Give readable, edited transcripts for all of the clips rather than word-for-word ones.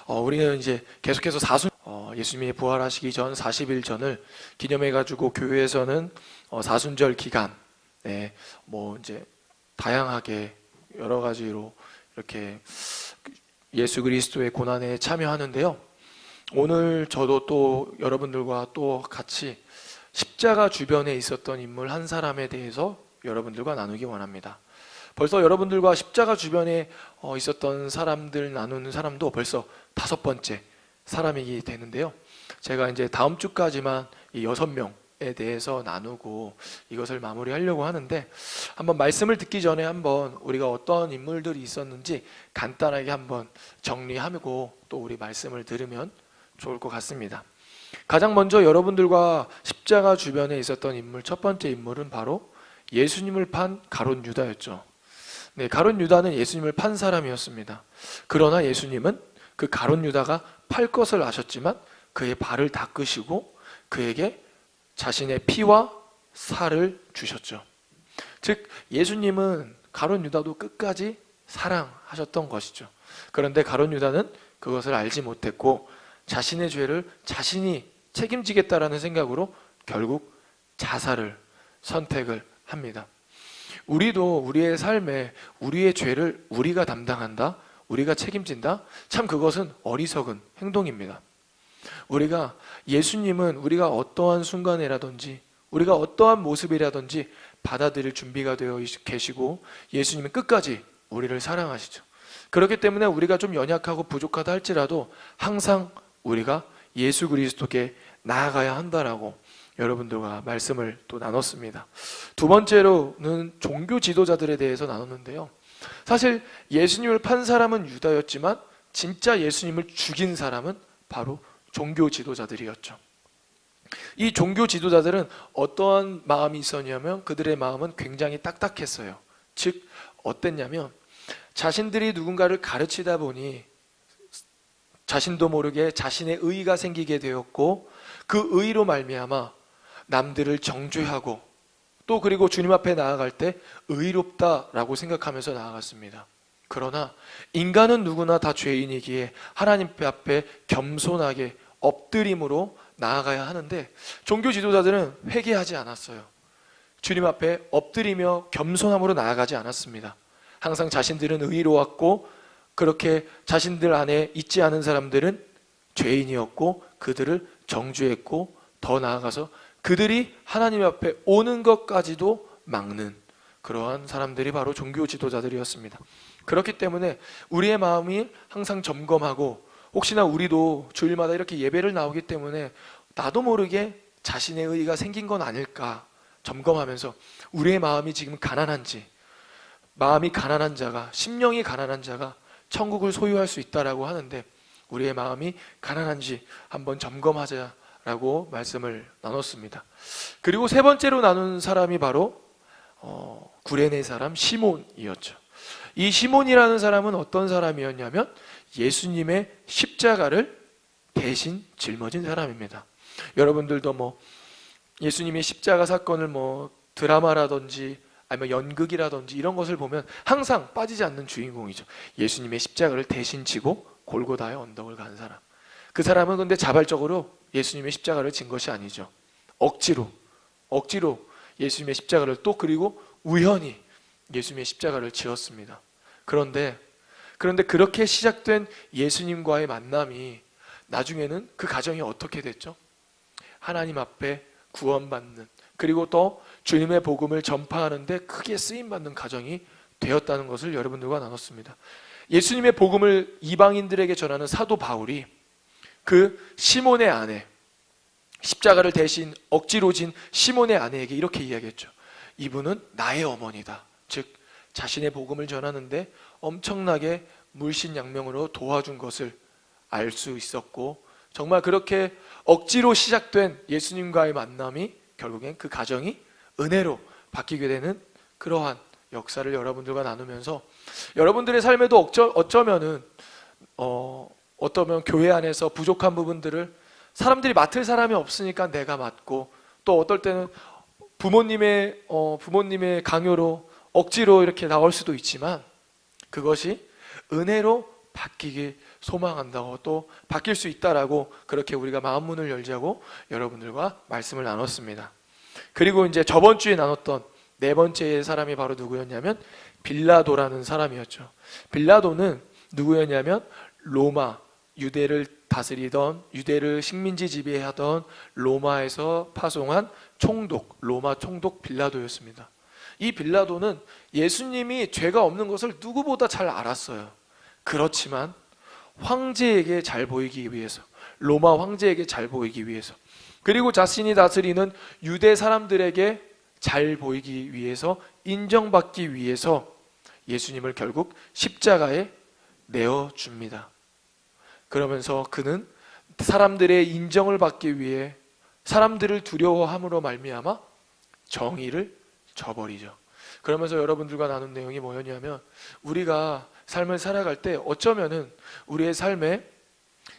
우리는 이제 계속해서 예수님이 부활하시기 전 40일 전을 기념해가지고 교회에서는 사순절 기간, 뭐 이제 다양하게 여러 가지로 이렇게 예수 그리스도의 고난에 참여하는데요. 오늘 저도 또 여러분들과 또 같이 십자가 주변에 있었던 인물 한 사람에 대해서 여러분들과 나누기 원합니다. 벌써 여러분들과 십자가 주변에 있었던 사람들 나누는 사람도 벌써 5번째 사람이게 되는데요. 제가 이제 다음 주까지만 이 6명에 대해서 나누고 이것을 마무리하려고 하는데, 한번 말씀을 듣기 전에 한번 우리가 어떤 인물들이 있었는지 간단하게 한번 정리하고 또 우리 말씀을 들으면 좋을 것 같습니다. 가장 먼저 여러분들과 십자가 주변에 있었던 인물, 첫 번째 인물은 바로 예수님을 판 가룟 유다였죠. 네, 가룟 유다는 예수님을 판 사람이었습니다. 그러나 예수님은 그 가룟 유다가 팔 것을 아셨지만 그의 발을 닦으시고 그에게 자신의 피와 살을 주셨죠. 즉 예수님은 가룟 유다도 끝까지 사랑하셨던 것이죠. 그런데 가룟 유다는 그것을 알지 못했고 자신의 죄를 자신이 책임지겠다라는 생각으로 결국 자살을 선택을 합니다. 우리도 우리의 삶에 우리의 죄를 우리가 담당한다, 우리가 책임진다, 참 그것은 어리석은 행동입니다. 우리가 예수님은 우리가 어떠한 순간이라든지 우리가 어떠한 모습이라든지 받아들일 준비가 되어 계시고 예수님은 끝까지 우리를 사랑하시죠. 그렇기 때문에 우리가 좀 연약하고 부족하다 할지라도 항상 우리가 예수 그리스도께 나아가야 한다라고 여러분들과 말씀을 또 나눴습니다. 두 번째로는 종교 지도자들에 대해서 나눴는데요. 사실 예수님을 판 사람은 유다였지만 진짜 예수님을 죽인 사람은 바로 종교 지도자들이었죠. 이 종교 지도자들은 어떠한 마음이 있었냐면 그들의 마음은 굉장히 딱딱했어요. 즉 어땠냐면 자신들이 누군가를 가르치다 보니 자신도 모르게 자신의 의의가 생기게 되었고 그 의의로 말미암아 남들을 정죄하고 또 그리고 주님 앞에 나아갈 때 의롭다라고 생각하면서 나아갔습니다. 그러나 인간은 누구나 다 죄인이기에 하나님 앞에 겸손하게 엎드림으로 나아가야 하는데 종교 지도자들은 회개하지 않았어요. 주님 앞에 엎드리며 겸손함으로 나아가지 않았습니다. 항상 자신들은 의로웠고 그렇게 자신들 안에 있지 않은 사람들은 죄인이었고 그들을 정죄했고 더 나아가서 그들이 하나님 앞에 오는 것까지도 막는 그러한 사람들이 바로 종교 지도자들이었습니다. 그렇기 때문에 우리의 마음이 항상 점검하고 혹시나 우리도 주일마다 이렇게 예배를 나오기 때문에 나도 모르게 자신의 의의가 생긴 건 아닐까 점검하면서 우리의 마음이 지금 가난한지, 마음이 가난한 자가, 심령이 가난한 자가 천국을 소유할 수 있다라고 하는데 우리의 마음이 가난한지 한번 점검하자라고 말씀을 나눴습니다. 그리고 세 번째로 나눈 사람이 바로 구레네 사람 시몬이었죠. 이 시몬이라는 사람은 어떤 사람이었냐면 예수님의 십자가를 대신 짊어진 사람입니다. 여러분들도 뭐 예수님의 십자가 사건을 뭐 드라마라든지 아니면 연극이라든지 이런 것을 보면 항상 빠지지 않는 주인공이죠. 예수님의 십자가를 대신 지고 골고다의 언덕을 간 사람. 그 사람은 근데 자발적으로 예수님의 십자가를 진 것이 아니죠. 억지로 예수님의 십자가를 또 그리고 우연히 예수님의 십자가를 지었습니다. 그런데 그렇게 시작된 예수님과의 만남이 나중에는 그 가정이 어떻게 됐죠? 하나님 앞에 구원받는 그리고 또 주님의 복음을 전파하는데 크게 쓰임받는 가정이 되었다는 것을 여러분들과 나눴습니다. 예수님의 복음을 이방인들에게 전하는 사도 바울이 그 시몬의 아내, 십자가를 대신 억지로 진 시몬의 아내에게 이렇게 이야기했죠. 이분은 나의 어머니다. 즉 자신의 복음을 전하는데 엄청나게 물신양명으로 도와준 것을 알 수 있었고 정말 그렇게 억지로 시작된 예수님과의 만남이 결국엔 그 가정이 은혜로 바뀌게 되는 그러한 역사를 여러분들과 나누면서 여러분들의 삶에도 어쩌면 교회 안에서 부족한 부분들을 사람들이 맡을 사람이 없으니까 내가 맡고 또 어떨 때는 부모님의 강요로 억지로 이렇게 나올 수도 있지만 그것이 은혜로 바뀌길 소망한다고, 또 바뀔 수 있다라고 그렇게 우리가 마음문을 열자고 여러분들과 말씀을 나눴습니다. 그리고 이제 저번 주에 나눴던 네 번째 사람이 바로 누구였냐면 빌라도라는 사람이었죠. 빌라도는 누구였냐면 로마, 유대를 다스리던, 유대를 식민지 지배하던 로마에서 파송한 총독, 로마 총독 빌라도였습니다. 이 빌라도는 예수님이 죄가 없는 것을 누구보다 잘 알았어요. 그렇지만 황제에게 잘 보이기 위해서, 로마 황제에게 잘 보이기 위해서, 그리고 자신이 다스리는 유대 사람들에게 잘 보이기 위해서, 인정받기 위해서 예수님을 결국 십자가에 내어줍니다. 그러면서 그는 사람들의 인정을 받기 위해 사람들을 두려워함으로 말미암아 정의를 저버리죠. 그러면서 여러분들과 나눈 내용이 뭐였냐면, 우리가 삶을 살아갈 때 어쩌면은 우리의 삶에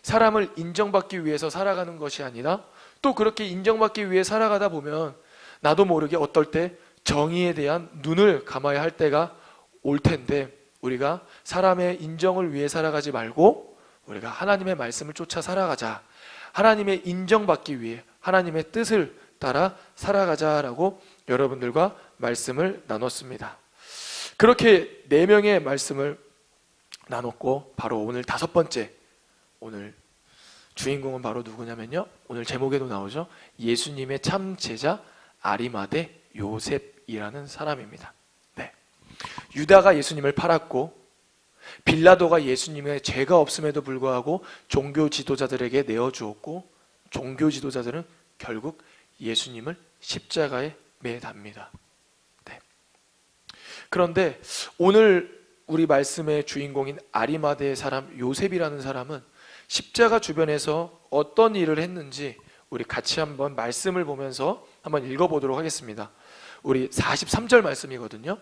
사람을 인정받기 위해서 살아가는 것이 아니라, 또 그렇게 인정받기 위해 살아가다 보면 나도 모르게 어떨 때 정의에 대한 눈을 감아야 할 때가 올 텐데, 우리가 사람의 인정을 위해 살아가지 말고 우리가 하나님의 말씀을 쫓아 살아가자, 하나님의 인정받기 위해 하나님의 뜻을 따라 살아가자라고 여러분들과 말씀을 나눴습니다. 그렇게 네 명의 말씀을 나눴고, 바로 오늘 다섯 번째, 오늘 주인공은 바로 누구냐면요, 오늘 제목에도 나오죠. 예수님의 참 제자 아리마대 요셉이라는 사람입니다. 네. 유다가 예수님을 팔았고, 빌라도가 예수님의 죄가 없음에도 불구하고 종교 지도자들에게 내어주었고, 종교 지도자들은 결국 예수님을 십자가에 매답니다. 네. 그런데 오늘 우리 말씀의 주인공인 아리마대의 사람 요셉이라는 사람은 십자가 주변에서 어떤 일을 했는지 우리 같이 한번 말씀을 보면서 한번 읽어보도록 하겠습니다. 우리 43절 말씀이거든요.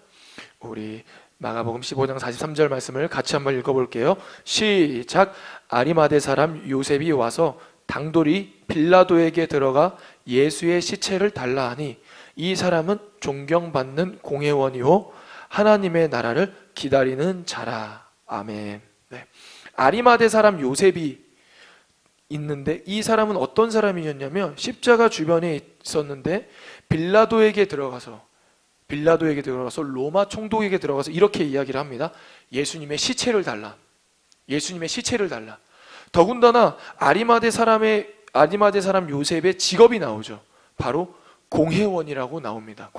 우리 마가복음 15장 43절 말씀을 같이 한번 읽어볼게요. 시작. 아리마대 사람 요셉이 와서 당돌이 빌라도에게 들어가 예수의 시체를 달라 하니, 이 사람은 존경받는 공회원이요 하나님의 나라를 기다리는 자라. 아멘. 네. 아리마대 사람 요셉이 있는데, 이 사람은 어떤 사람이었냐면 십자가 주변에 있었는데 빌라도에게 들어가서 로마 총독에게 들어가서 이렇게 이야기를 합니다. 예수님의 시체를 달라. 예수님의 시체를 달라. 더군다나 아리마대 사람 요셉의 직업이 나오죠. 바로 공회원이라고 나옵니다.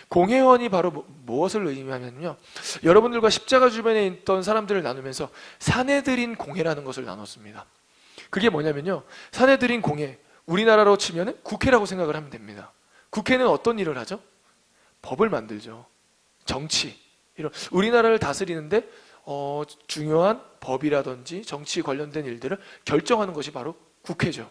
공회원이 바로 무엇을 의미하면요, 여러분들과 십자가 주변에 있던 사람들을 나누면서 사내들인 공회라는 것을 나눴습니다. 그게 뭐냐면요, 사내들인 공회, 우리나라로 치면 국회라고 생각을 하면 됩니다. 국회는 어떤 일을 하죠? 법을 만들죠. 정치, 이런 우리나라를 다스리는데 중요한 법이라든지 정치 관련된 일들을 결정하는 것이 바로 국회죠.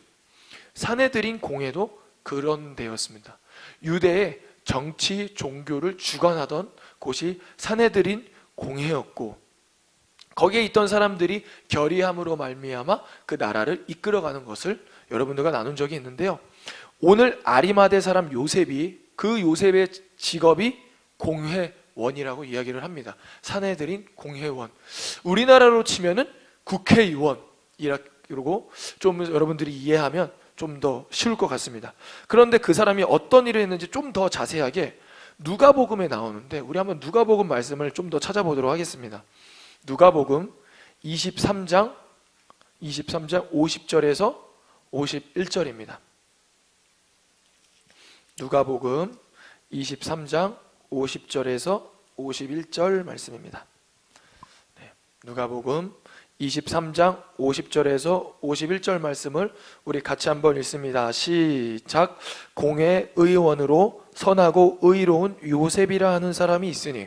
사내들인 공회도 그런 데였습니다. 유대의 정치, 종교를 주관하던 곳이 사내들인 공회였고, 거기에 있던 사람들이 결의함으로 말미암아 그 나라를 이끌어가는 것을 여러분들과 나눈 적이 있는데요. 오늘 아리마대 사람 요셉이, 그 요셉의 직업이 공회원이라고 이야기를 합니다. 사내들인 공회원. 우리나라로 치면은 국회의원이라고 좀 여러분들이 이해하면 좀 더 쉬울 것 같습니다. 그런데 그 사람이 어떤 일을 했는지 좀 더 자세하게 누가복음에 나오는데, 우리 한번 누가복음 말씀을 좀 더 찾아보도록 하겠습니다. 누가복음 23장 50절에서 51절입니다. 누가복음 23장 50절에서 51절 말씀입니다. 네, 누가복음 23장 50절에서 51절 말씀을 우리 같이 한번 읽습니다. 시작. 공회의원으로 선하고 의로운 요셉이라 하는 사람이 있으니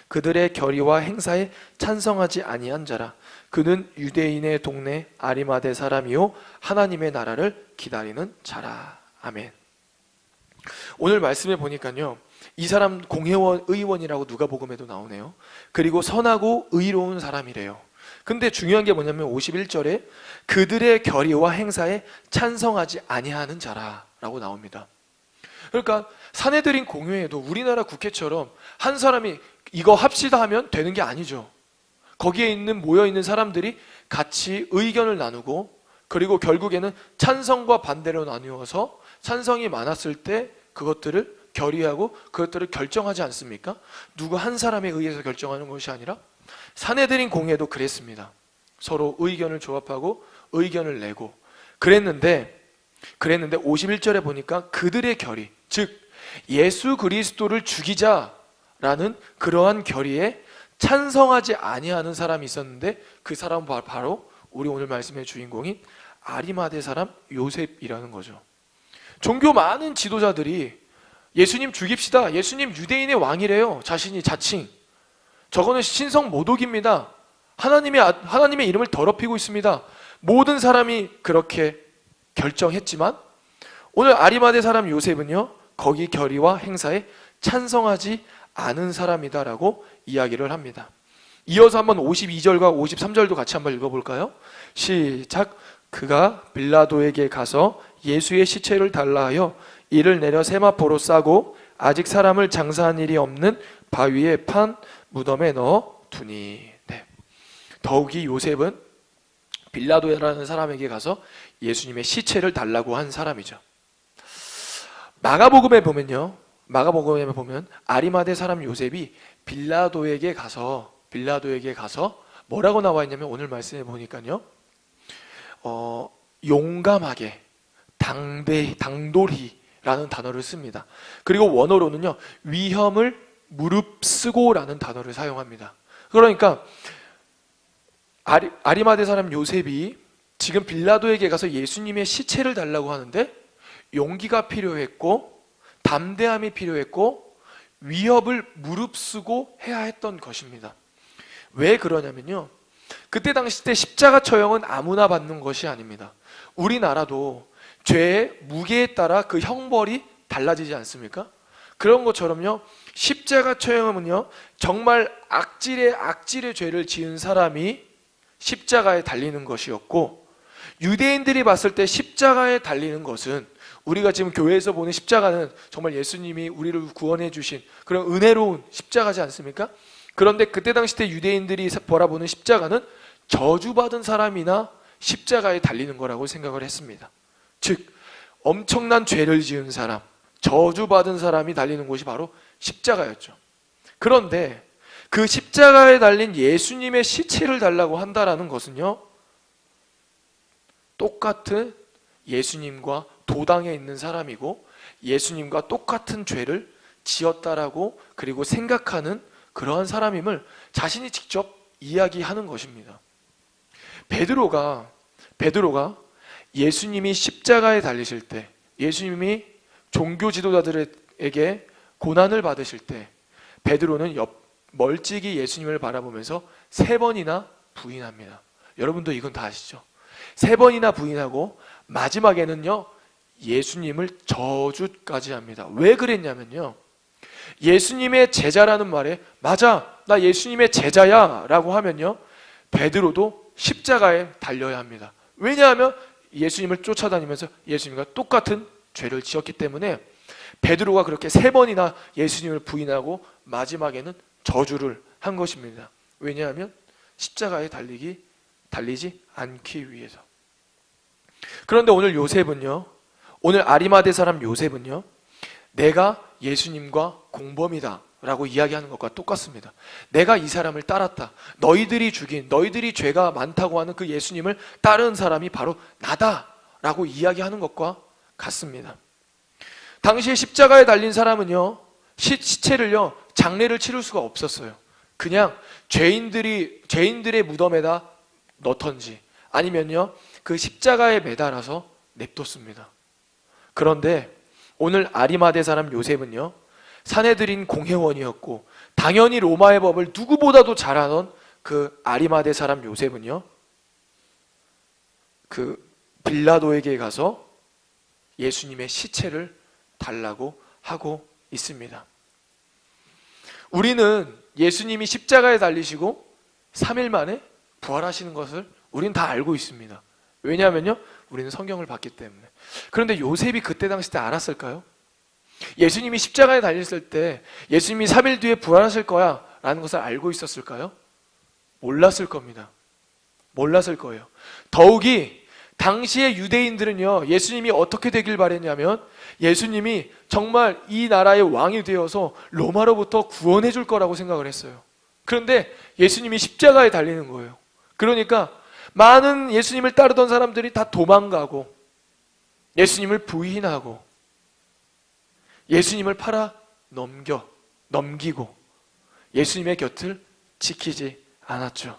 그들의 결의와 행사에 찬성하지 아니한 자라. 그는 유대인의 동네 아리마대 사람이요 하나님의 나라를 기다리는 자라. 아멘. 오늘 말씀에 보니까요, 이 사람 의원이라고 누가복음에도 나오네요. 그리고 선하고 의로운 사람이래요. 근데 중요한 게 뭐냐면 51절에 그들의 결의와 행사에 찬성하지 아니하는 자라라고 나옵니다. 그러니까 사내들인 공회에도 우리나라 국회처럼 한 사람이 이거 합시다 하면 되는 게 아니죠. 거기에 모여 있는 사람들이 같이 의견을 나누고, 그리고 결국에는 찬성과 반대로 나누어서 찬성이 많았을 때 그것들을 결의하고 그것들을 결정하지 않습니까? 누구 한 사람에 의해서 결정하는 것이 아니라 산헤드린 공회도 그랬습니다. 서로 의견을 조합하고 의견을 내고 그랬는데 51절에 보니까 그들의 결의, 즉 예수 그리스도를 죽이자라는 그러한 결의에 찬성하지 아니하는 사람이 있었는데, 그 사람은 바로 우리 오늘 말씀의 주인공인 아리마대 사람 요셉이라는 거죠. 종교 많은 지도자들이 예수님 죽입시다, 예수님 유대인의 왕이래요, 자칭. 저거는 신성 모독입니다, 하나님의 이름을 더럽히고 있습니다. 모든 사람이 그렇게 결정했지만 오늘 아리마대 사람 요셉은요, 거기 결의와 행사에 찬성하지 않은 사람이다라고 이야기를 합니다. 이어서 한번 52절과 53절도 같이 한번 읽어볼까요? 시작. 그가 빌라도에게 가서 예수의 시체를 달라 하여 이를 내려 세마포로 싸고 아직 사람을 장사한 일이 없는 바위에 판 무덤에 넣어 두니. 네. 더욱이 요셉은 빌라도라는 사람에게 가서 예수님의 시체를 달라고 한 사람이죠. 마가복음에 보면 아리마대 사람 요셉이 빌라도에게 가서 뭐라고 나와 있냐면, 오늘 말씀해 보니까요, 용감하게, 당돌히라는 단어를 씁니다. 그리고 원어로는요, 위험을 무릅쓰고라는 단어를 사용합니다. 그러니까 아리마대 사람 요셉이 지금 빌라도에게 가서 예수님의 시체를 달라고 하는데 용기가 필요했고 담대함이 필요했고 위협을 무릅쓰고 해야 했던 것입니다. 왜 그러냐면요, 그때 당시 때 십자가 처형은 아무나 받는 것이 아닙니다. 우리나라도 죄의 무게에 따라 그 형벌이 달라지지 않습니까? 그런 것처럼요, 십자가 처형은요, 정말 악질의 죄를 지은 사람이 십자가에 달리는 것이었고, 유대인들이 봤을 때 십자가에 달리는 것은, 우리가 지금 교회에서 보는 십자가는 정말 예수님이 우리를 구원해 주신 그런 은혜로운 십자가지 않습니까? 그런데 그때 당시 때 유대인들이 바라보는 십자가는 저주받은 사람이나 십자가에 달리는 거라고 생각을 했습니다. 즉 엄청난 죄를 지은 사람, 저주받은 사람이 달리는 곳이 바로 십자가였죠. 그런데 그 십자가에 달린 예수님의 시체를 달라고 한다라는 것은요, 똑같은 예수님과 도당에 있는 사람이고 예수님과 똑같은 죄를 지었다라고 그리고 생각하는 그러한 사람임을 자신이 직접 이야기하는 것입니다. 베드로가 예수님이 십자가에 달리실 때, 예수님이 종교 지도자들에게 고난을 받으실 때 베드로는 멀찍이 예수님을 바라보면서 3번이나 부인합니다. 여러분도 이건 다 아시죠? 3번이나 부인하고 마지막에는요, 예수님을 저주까지 합니다. 왜 그랬냐면요, 예수님의 제자라는 말에 맞아, 나 예수님의 제자야 라고 하면요, 베드로도 십자가에 달려야 합니다. 왜냐하면 예수님을 쫓아다니면서 예수님과 똑같은 죄를 지었기 때문에 베드로가 그렇게 3번이나 예수님을 부인하고 마지막에는 저주를 한 것입니다. 왜냐하면 십자가에 달리지 않기 위해서. 그런데 오늘 아리마대 사람 요셉은요, 내가 예수님과 공범이다 라고 이야기하는 것과 똑같습니다. 내가 이 사람을 따랐다, 너희들이 죽인, 너희들이 죄가 많다고 하는 그 예수님을 따른 사람이 바로 나다 라고 이야기하는 것과 같습니다. 당시에 십자가에 달린 사람은요, 시체를요, 장례를 치를 수가 없었어요. 그냥 죄인들의 무덤에다 넣던지 아니면요, 그 십자가에 매달아서 냅뒀습니다. 그런데 오늘 아리마대 사람 요셉은요, 산헤드린 공회원이었고 당연히 로마의 법을 누구보다도 잘 아는 그 아리마대 사람 요셉은요, 그 빌라도에게 가서 예수님의 시체를 달라고 하고 있습니다. 우리는 예수님이 십자가에 달리시고 3일 만에 부활하시는 것을 우리는 다 알고 있습니다. 왜냐하면요, 우리는 성경을 봤기 때문에. 그런데 요셉이 그때 당시 때 알았을까요? 예수님이 십자가에 달렸을 때 예수님이 3일 뒤에 부활하실 거야 라는 것을 알고 있었을까요? 몰랐을 겁니다. 몰랐을 거예요. 더욱이 당시의 유대인들은요, 예수님이 어떻게 되길 바랬냐면 예수님이 정말 이 나라의 왕이 되어서 로마로부터 구원해 줄 거라고 생각을 했어요. 그런데 예수님이 십자가에 달리는 거예요. 그러니까 많은 예수님을 따르던 사람들이 다 도망가고 예수님을 부인하고 예수님을 팔아 넘기고 예수님의 곁을 지키지 않았죠.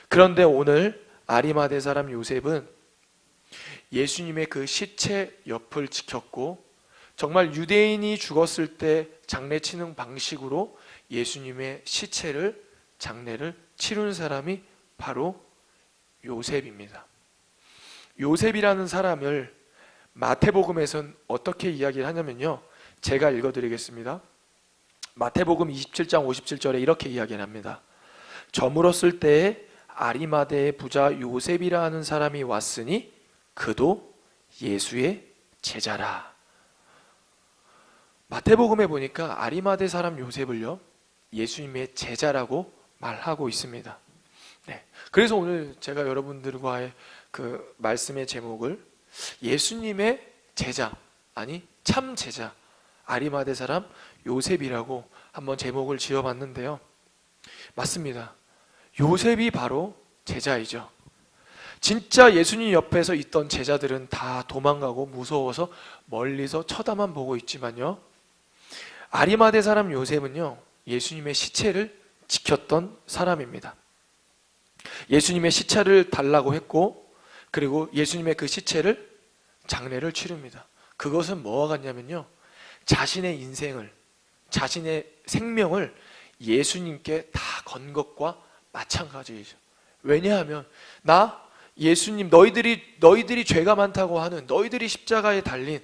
그런데 오늘 아리마대 사람 요셉은 예수님의 그 시체 옆을 지켰고 정말 유대인이 죽었을 때 장례치는 방식으로 예수님의 장례를 치룬 사람이 바로 요셉입니다. 요셉이라는 사람을 마태복음에서는 어떻게 이야기를 하냐면요, 제가 읽어드리겠습니다. 마태복음 27장 57절에 이렇게 이야기를 합니다. 저물었을 때에 아리마대의 부자 요셉이라 하는 사람이 왔으니 그도 예수의 제자라. 마태복음에 보니까 아리마대 사람 요셉을요, 예수님의 제자라고 말하고 있습니다. 네. 그래서 오늘 제가 여러분들과의 그 말씀의 제목을 예수님의 제자, 아니 참 제자, 아리마대 사람 요셉이라고 한번 제목을 지어봤는데요. 맞습니다. 요셉이 바로 제자이죠. 진짜 예수님 옆에서 있던 제자들은 다 도망가고 무서워서 멀리서 쳐다만 보고 있지만요, 아리마대 사람 요셉은요, 예수님의 시체를 지켰던 사람입니다. 예수님의 시체를 달라고 했고, 그리고 예수님의 그 시체를 장례를 치릅니다. 그것은 뭐와 같냐면요, 자신의 인생을, 자신의 생명을 예수님께 다 건 것과 마찬가지이죠. 왜냐하면 예수님, 너희들이 죄가 많다고 하는, 너희들이 십자가에 달린,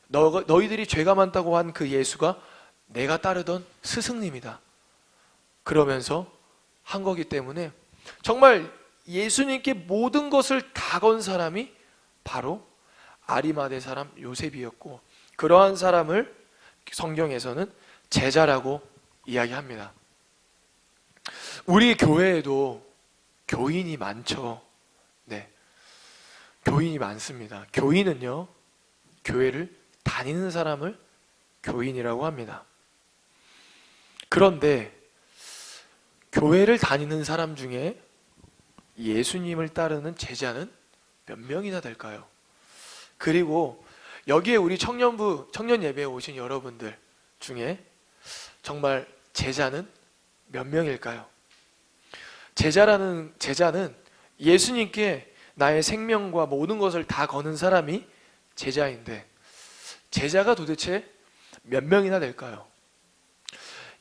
너희들이 죄가 많다고 한 그 예수가 내가 따르던 스승님이다. 그러면서 한 거기 때문에 정말 예수님께 모든 것을 다 건 사람이 바로 아리마대 사람 요셉이었고, 그러한 사람을 성경에서는 제자라고 이야기합니다. 우리 교회에도 교인이 많죠. 네, 교인이 많습니다. 교인은요, 교회를 다니는 사람을 교인이라고 합니다. 그런데 교회를 다니는 사람 중에 예수님을 따르는 제자는 몇 명이나 될까요? 그리고 여기에 우리 청년 예배에 오신 여러분들 중에 정말 제자는 몇 명일까요? 제자는 예수님께 나의 생명과 모든 것을 다 거는 사람이 제자인데, 제자가 도대체 몇 명이나 될까요?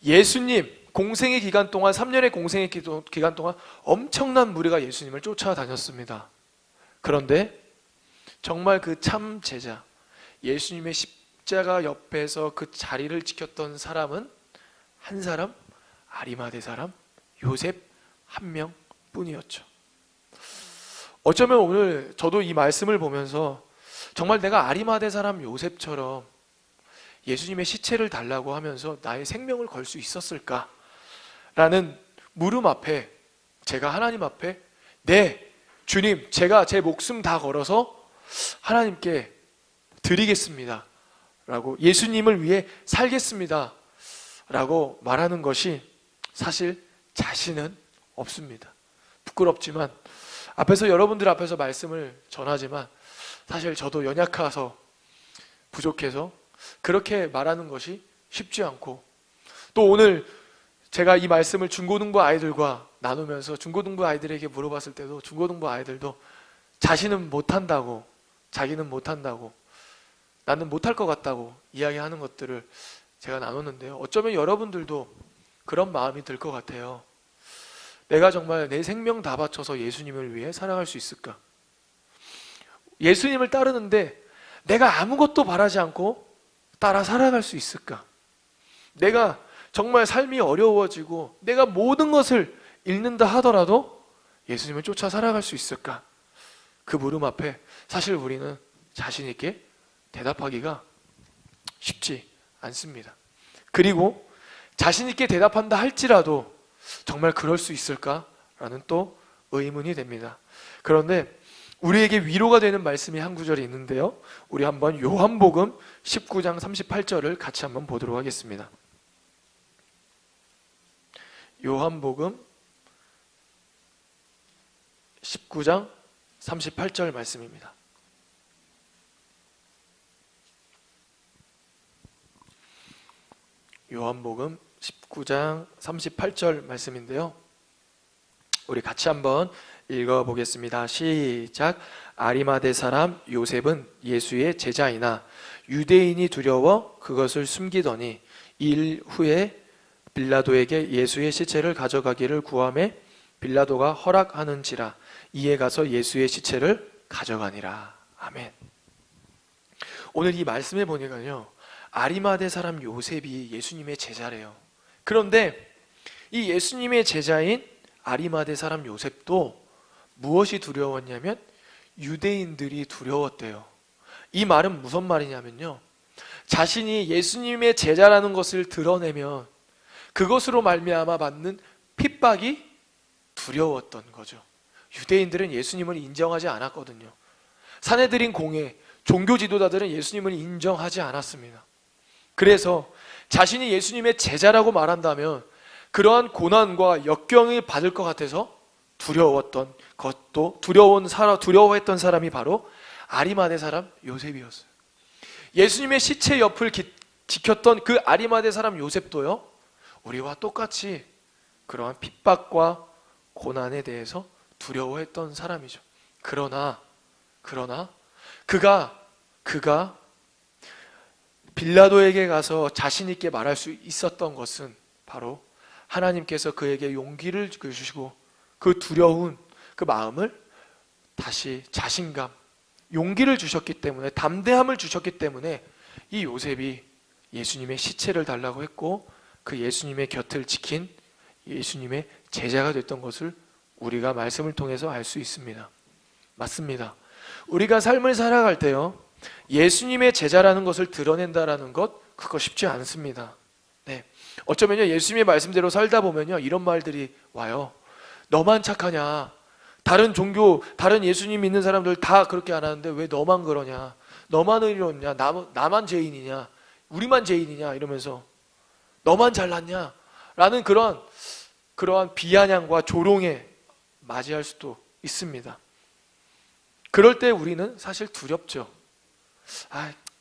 예수님 공생의 기간 동안, 3년의 공생의 기간 동안 엄청난 무리가 예수님을 쫓아다녔습니다. 그런데 정말 그 참 제자, 예수님의 십자가 옆에서 그 자리를 지켰던 사람은 한 사람, 아리마대 사람 요셉 한 명뿐이었죠. 어쩌면 오늘 저도 이 말씀을 보면서 정말 내가 아리마대 사람 요셉처럼 예수님의 시체를 달라고 하면서 나의 생명을 걸 수 있었을까? 라는 물음 앞에 제가 하나님 앞에 네, 주님, 제가 제 목숨 다 걸어서 하나님께 드리겠습니다 라고, 예수님을 위해 살겠습니다 라고 말하는 것이 사실 자신은 없습니다. 부끄럽지만 여러분들 앞에서 말씀을 전하지만 사실 저도 연약해서 부족해서 그렇게 말하는 것이 쉽지 않고, 또 오늘 제가 이 말씀을 중고등부 아이들과 나누면서 중고등부 아이들에게 물어봤을 때도 중고등부 아이들도 자기는 못한다고, 나는 못할 것 같다고 이야기하는 것들을 제가 나눴는데요. 어쩌면 여러분들도 그런 마음이 들 것 같아요. 내가 정말 내 생명 다 바쳐서 예수님을 위해 살아갈 수 있을까? 예수님을 따르는데 내가 아무것도 바라지 않고 따라 살아갈 수 있을까? 내가 정말 삶이 어려워지고 내가 모든 것을 잃는다 하더라도 예수님을 쫓아 살아갈 수 있을까? 그 물음 앞에 사실 우리는 자신 있게 대답하기가 쉽지 않습니다. 그리고 자신 있게 대답한다 할지라도 정말 그럴 수 있을까? 라는 또 의문이 됩니다. 그런데 우리에게 위로가 되는 말씀이 한 구절이 있는데요, 우리 한번 요한복음 19장 38절을 같이 한번 보도록 하겠습니다. 요한복음 19장 38절 말씀입니다. 요한복음 19장 38절 말씀인데요, 우리 같이 한번 읽어보겠습니다. 시작. 아리마대 사람 요셉은 예수의 제자이나 유대인이 두려워 그것을 숨기더니 일 후에 빌라도에게 예수의 시체를 가져가기를 구하매 빌라도가 허락하는지라 이에 가서 예수의 시체를 가져가니라. 아멘. 오늘 이 말씀에 보니까요, 아리마대 사람 요셉이 예수님의 제자래요. 그런데 이 예수님의 제자인 아리마대 사람 요셉도 무엇이 두려웠냐면 유대인들이 두려웠대요. 이 말은 무슨 말이냐면요, 자신이 예수님의 제자라는 것을 드러내면 그것으로 말미암아 받는 핍박이 두려웠던 거죠. 유대인들은 예수님을 인정하지 않았거든요. 사내들인 공회, 종교 지도자들은 예수님을 인정하지 않았습니다. 그래서 자신이 예수님의 제자라고 말한다면 그러한 고난과 역경을 받을 것 같아서 두려웠던 것도, 두려워했던 사람이 바로 아리마대 사람 요셉이었어요. 예수님의 시체 옆을 지켰던 그 아리마대 사람 요셉도요, 우리와 똑같이 그러한 핍박과 고난에 대해서 두려워했던 사람이죠. 그러나 그가 빌라도에게 가서 자신 있게 말할 수 있었던 것은 바로 하나님께서 그에게 용기를 주시고 그 두려운 그 마음을 다시 자신감, 용기를 주셨기 때문에, 담대함을 주셨기 때문에 이 요셉이 예수님의 시체를 달라고 했고 그 예수님의 곁을 지킨 예수님의 제자가 됐던 것을 우리가 말씀을 통해서 알 수 있습니다. 맞습니다. 우리가 삶을 살아갈 때요, 예수님의 제자라는 것을 드러낸다라는 것, 그거 쉽지 않습니다. 네. 어쩌면요, 예수님의 말씀대로 살다 보면요, 이런 말들이 와요. 너만 착하냐? 다른 종교, 다른 예수님 믿는 사람들 다 그렇게 안 하는데 왜 너만 그러냐? 너만 의롭냐? 나만 죄인이냐? 우리만 죄인이냐? 이러면서 너만 잘났냐? 라는 그러한 비아냥과 조롱에 맞이할 수도 있습니다. 그럴 때 우리는 사실 두렵죠.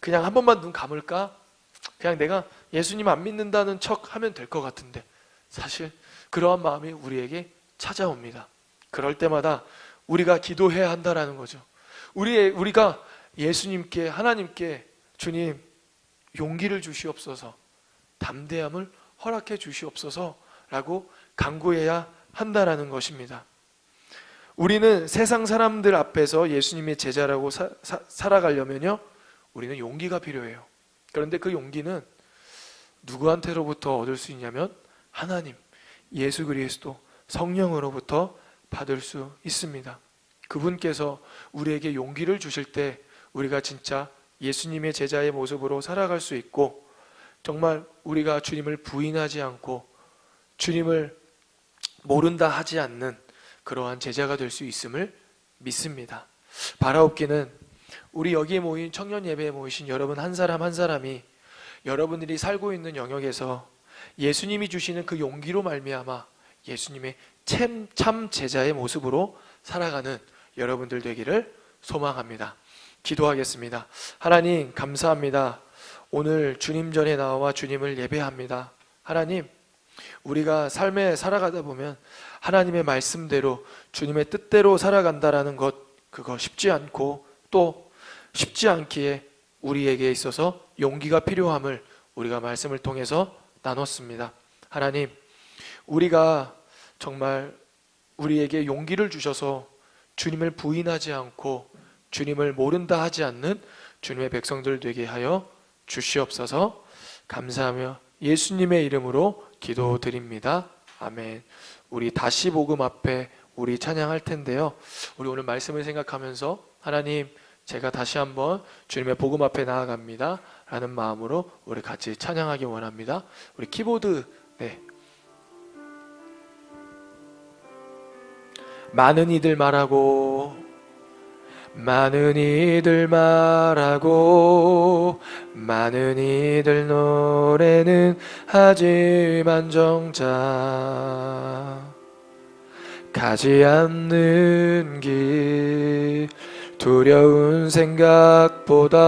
그냥 한 번만 눈 감을까? 그냥 내가 예수님 안 믿는다는 척 하면 될 것 같은데, 사실 그러한 마음이 우리에게 찾아옵니다. 그럴 때마다 우리가 기도해야 한다라는 거죠. 우리가 예수님께, 하나님께 주님 용기를 주시옵소서, 담대함을 허락해 주시옵소서 라고 간구해야 한다라는 것입니다. 우리는 세상 사람들 앞에서 예수님의 제자라고 살아가려면요, 우리는 용기가 필요해요. 그런데 그 용기는 누구한테로부터 얻을 수 있냐면 하나님, 예수 그리스도, 성령으로부터 받을 수 있습니다. 그분께서 우리에게 용기를 주실 때 우리가 진짜 예수님의 제자의 모습으로 살아갈 수 있고, 정말 우리가 주님을 부인하지 않고 주님을 모른다 하지 않는 그러한 제자가 될 수 있음을 믿습니다. 바라옵기는 우리 여기에 모인 청년 예배에 모이신 여러분 한 사람 한 사람이 여러분들이 살고 있는 영역에서 예수님이 주시는 그 용기로 말미암아 예수님의 참 제자의 모습으로 살아가는 여러분들 되기를 소망합니다. 기도하겠습니다. 하나님 감사합니다. 오늘 주님 전에 나와 주님을 예배합니다. 하나님, 우리가 삶에 살아가다 보면 하나님의 말씀대로 주님의 뜻대로 살아간다라는 것, 그거 쉽지 않고 또 쉽지 않기에 우리에게 있어서 용기가 필요함을 우리가 말씀을 통해서 나눴습니다. 하나님, 우리가 정말 우리에게 용기를 주셔서 주님을 부인하지 않고 주님을 모른다 하지 않는 주님의 백성들 되게 하여 주시옵소서. 감사하며 예수님의 이름으로 기도드립니다. 아멘. 우리 다시 복음 앞에 우리 찬양할 텐데요, 우리 오늘 말씀을 생각하면서 하나님, 제가 다시 한번 주님의 복음 앞에 나아갑니다 라는 마음으로 우리 같이 찬양하기 원합니다. 우리 키보드 많은 이들 말하고 많은 이들 말하고 많은 이들 노래는 하지만 정작 가지 않는 길 두려운 생각보다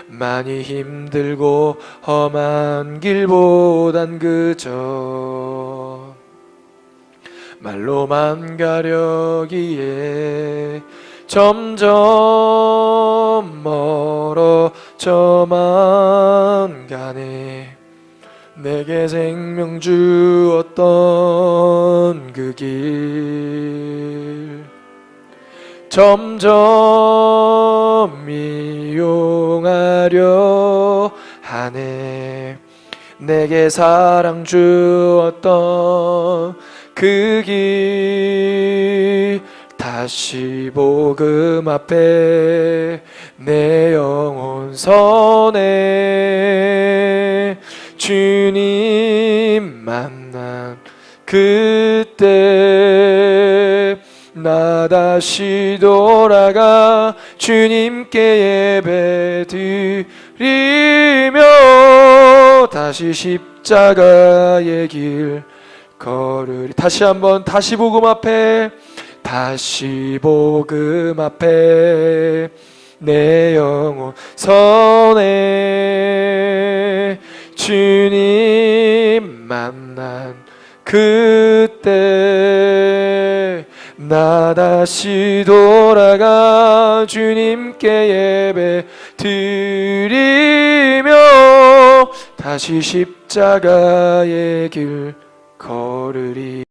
많이 힘들고 험한 길보단 그저 말로만 가려기에 점점 멀어져만 가네. 내게 생명 주었던 그 길 점점 이용하려 하네. 내게 사랑 주었던 그 길 다시 복음 앞에 내 영혼 선해. 주님 만난 그때 나 다시 돌아가 주님께 예배 드리며 다시 십자가의 길 걸으리. 다시 한번 다시 복음 앞에 다시 복음 앞에 내 영혼 선해. 주님 만난 그때 나 다시 돌아가 주님께 예배 드리며 다시 십자가의 길 걸으리.